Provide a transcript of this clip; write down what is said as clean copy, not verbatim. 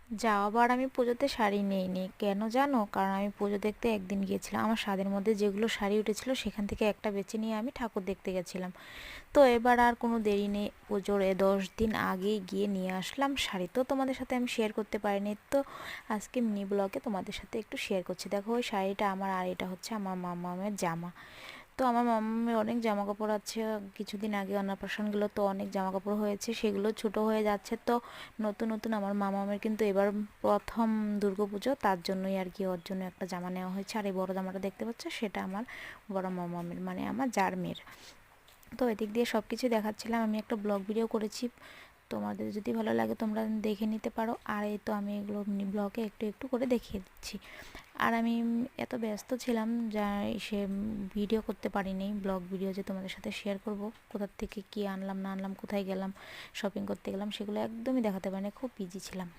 যাওয়াবার আমি পুজোতে শাড়ি নেইনি, কেন জানো? কারণ আমি পুজো দেখতে একদিন গিয়েছিলাম, আমার স্বাদের মধ্যে যেগুলো শাড়ি উঠেছিল সেখান থেকে একটা বেছে নিয়ে আমি ঠাকুর দেখতে গেছিলাম। তো এবার আর কোনো দেরি নেই, পুজোর 10 দিন আগেই গিয়ে নিয়ে আসলাম শাড়ি। তো তোমাদের সাথে আমি শেয়ার করতে পারিনি, তো আজকে মিনি ব্লগে তোমাদের সাথে একটু শেয়ার করছি। দেখো ওই শাড়িটা আমার, আর এটা হচ্ছে আমার মামামের জামা। তো আমার মামামের অনেক জামা কাপড় আছে, কিছুদিন আগে অন্নপ্রাশনগুলো তো অনেক জামা কাপড় হয়েছে, সেগুলো ছোট হয়ে যাচ্ছে। তো নতুন নতুন আমার মামামের কিন্তু এবার প্রথম দুর্গাপুজো, তার জন্যই আর কি ওর জন্য একটা জামা নেওয়া হয়েছে। আর এই বড় জামাটা দেখতে পাচ্ছ, সেটা আমার বড় মামামের, মানে আমার জার মেয়ের। তো এদিক দিয়ে সব কিছু দেখাচ্ছিলাম, আমি একটা ব্লগ ভিডিও করেছি, তোমাদের যদি ভালো লাগে তোমরা দেখে নিতে পারো। আর এই তো আমি এগুলো ব্লগে একটু একটু করে দেখিয়ে দিচ্ছি। আর আমি এত ব্যস্ত ছিলাম যা সে ভিডিও করতে পারিনি, ব্লগ ভিডিও যে তোমাদের সাথে শেয়ার করব, কোথা থেকে কী আনলাম না আনলাম, কোথায় গেলাম, শপিং করতে গেলাম, সেগুলো একদমই দেখাতে পারিনি, খুব বিজি ছিলাম।